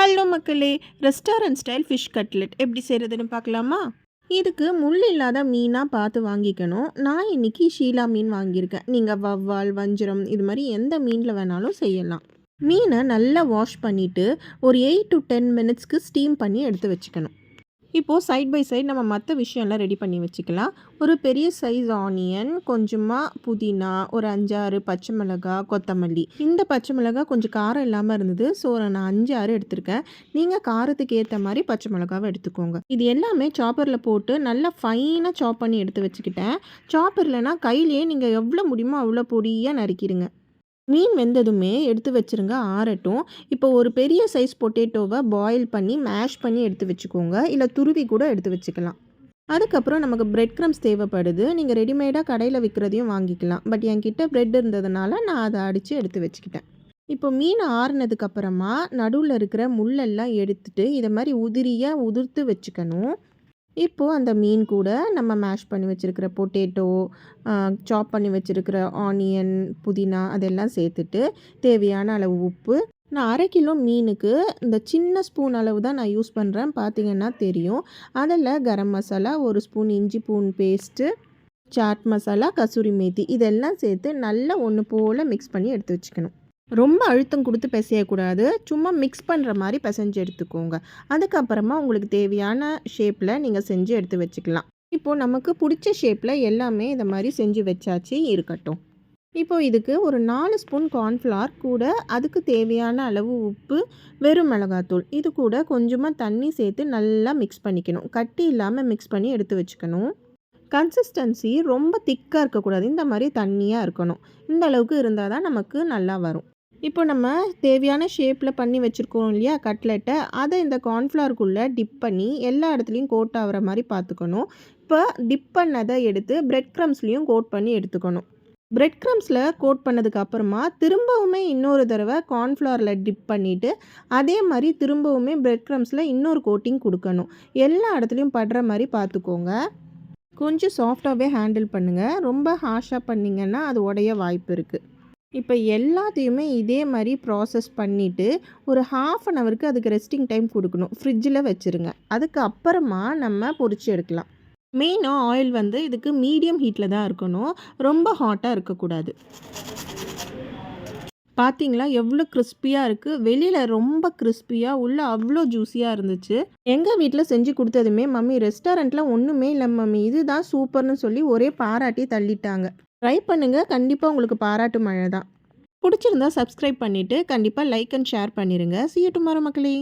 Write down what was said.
Hello மக்களே, restaurant style fish cutlet எப்படி செய்கிறதுன்னு பார்க்கலாமா? இதுக்கு முள் இல்லாத மீனாக பார்த்து வாங்கிக்கணும். நான் இன்றைக்கி ஷீலா மீன் வாங்கியிருக்கேன். நீங்கள் வவ்வால், வஞ்சிரம் இது மாதிரி எந்த மீனில் வேணாலும் செய்யலாம். மீனை நல்லா வாஷ் பண்ணிவிட்டு ஒரு 8 to 10 மினிட்ஸ்க்கு ஸ்டீம் பண்ணி எடுத்து வச்சுக்கணும். இப்போது சைட் பை சைட் நம்ம மற்ற விஷயம்லாம் ரெடி பண்ணி வச்சுக்கலாம். ஒரு பெரிய சைஸ் ஆனியன், கொஞ்சமாக புதினா, ஒரு 5-6 பச்சை மிளகாய், கொத்தமல்லி. இந்த பச்சை மிளகாய் கொஞ்சம் காரம் இல்லாமல் இருந்தது, ஸோ நான் 5-6 எடுத்திருக்கேன். நீங்கள் காரத்துக்கு ஏற்ற மாதிரி பச்சை மிளகாவை எடுத்துக்கோங்க. இது எல்லாமே சாப்பரில் போட்டு நல்லா ஃபைனாக சாப் பண்ணி எடுத்து வச்சுக்கிட்டேன். சாப்பர்லனா கையிலேயே நீங்கள் எவ்வளோ முடியுமோ அவ்வளோ பொடியாக நறுக்கிடுங்க. மீன் வெந்ததுமே எடுத்து வச்சுருங்க, ஆறட்டும். இப்போ ஒரு பெரிய சைஸ் பொட்டேட்டோவை பாயில் பண்ணி மேஷ் பண்ணி எடுத்து வச்சுக்கோங்க, இல்லை துருவி கூட எடுத்து வச்சுக்கலாம். அதுக்கப்புறம் நமக்கு பிரெட் க்ரம்ஸ் தேவைப்படுது. நீங்கள் ரெடிமேடாக கடையில் விற்கிறதையும் வாங்கிக்கலாம். பட் என்கிட்ட பிரெட் இருந்ததுனால நான் அதை அடித்து எடுத்து வச்சுக்கிட்டேன். இப்போ மீன் ஆறுனதுக்கப்புறமா நடுவில் இருக்கிற முள்ளெல்லாம் எடுத்துட்டு இதை மாதிரி உதிரியாக உதிர்த்து வச்சுக்கணும். இப்போது அந்த மீன் கூட நம்ம மேஷ் பண்ணி வச்சுருக்கிற பொட்டேட்டோ, சாப் பண்ணி வச்சுருக்கிற ஆனியன், புதினா அதெல்லாம் சேர்த்துட்டு தேவையான அளவு உப்பு. நான் 1/2 கிலோ மீனுக்கு இந்த சின்ன ஸ்பூன் அளவு தான் நான் யூஸ் பண்ணுறேன், பார்த்திங்கன்னா தெரியும். அதில் கரம் மசாலா, 1 ஸ்பூன் இஞ்சி பூண்டு பேஸ்ட்டு, சாட் மசாலா, கசூரி மேத்தி இதெல்லாம் சேர்த்து நல்லா ஒன்று போல் மிக்ஸ் பண்ணி எடுத்து வச்சுக்கணும். ரொம்ப அழுத்தம் கொடுத்து பிசையக்கூடாது, சும்மா மிக்ஸ் பண்ணுற மாதிரி பிசைஞ்சு எடுத்துக்கோங்க. அதுக்கப்புறமா உங்களுக்கு தேவையான ஷேப்பில் நீங்கள் செஞ்சு எடுத்து வச்சுக்கலாம். இப்போது நமக்கு பிடிச்ச ஷேப்பில் எல்லாமே இதை மாதிரி செஞ்சு வச்சாச்சு, இருக்கட்டும். இப்போது இதுக்கு ஒரு 4 ஸ்பூன் கார்ன்ஃப்ளவர் கூட அதுக்கு தேவையான அளவு உப்பு, வெறும் மிளகாத்தூள், இது கூட கொஞ்சமாக தண்ணி சேர்த்து நல்லா மிக்ஸ் பண்ணிக்கணும். கட்டி இல்லாமல் மிக்ஸ் பண்ணி எடுத்து வச்சுக்கணும். கன்சிஸ்டன்சி ரொம்ப திக்காக இருக்கக்கூடாது, இந்த மாதிரி தண்ணியாக இருக்கணும். இந்த அளவுக்கு இருந்தால் தான் நமக்கு நல்லா வரும். இப்போ நம்ம தேவையான ஷேப்பில் பண்ணி வச்சுருக்கோம் இல்லையா கட்லெட்டை, அதை இந்த கார்ன்ஃப்ளவருக்குள்ளே டிப் பண்ணி எல்லா இடத்துலையும் கோட் ஆகிற மாதிரி பார்த்துக்கணும். இப்போ டிப் பண்ணதை எடுத்து பிரெட் க்ரம்ஸ்லேயும் கோட் பண்ணி எடுத்துக்கணும். பிரெட் க்ரம்ஸில் கோட் பண்ணதுக்கு அப்புறமா திரும்பவுமே இன்னொரு தடவை கார்ன்ஃப்ளவரில் டிப் பண்ணிவிட்டு அதே மாதிரி திரும்பவுமே பிரெட் க்ரம்ஸில் இன்னொரு கோட்டிங் கொடுக்கணும். எல்லா இடத்துலையும் படுற மாதிரி பார்த்துக்கோங்க. கொஞ்சம் சாஃப்டாகவே ஹேண்டில் பண்ணுங்கள், ரொம்ப ஹார்ஷாக பண்ணிங்கன்னா அது உடைய வாய்ப்பு இருக்குது. இப்போ எல்லாத்தையுமே இதே மாதிரி ப்ராசஸ் பண்ணிவிட்டு ஒரு 1/2 அன் ஹவருக்கு அதுக்கு ரெஸ்டிங் டைம் கொடுக்கணும். ஃப்ரிட்ஜில் வச்சுருங்க. அதுக்கு அப்புறமா நம்ம பொரிச்சு எடுக்கலாம். மெயினாக ஆயில் வந்து இதுக்கு மீடியம் ஹீட்டில் தான் இருக்கணும், ரொம்ப ஹாட்டாக இருக்கக்கூடாது. பார்த்தீங்களா எவ்வளோ கிறிஸ்பியாக இருக்குது. வெளியில் ரொம்ப கிறிஸ்பியாக, உள்ளே அவ்வளோ ஜூஸியாக இருந்துச்சு. எங்கள் வீட்டில் செஞ்சு கொடுத்ததுமே மம்மி ரெஸ்டாரண்ட்டில் ஒன்றுமே இல்லை மம்மி, இதுதான் சூப்பர்னு சொல்லி ஒரே பாராட்டி தள்ளிட்டாங்க. ட்ரை பண்ணுங்கள், கண்டிப்பாக உங்களுக்கு பாராட்டு மழை தான். பிடிச்சிருந்தா சப்ஸ்கிரைப் பண்ணிவிட்டு கண்டிப்பாக லைக் அண்ட் ஷேர் பண்ணிடுங்க. See you tomorrow மக்களே.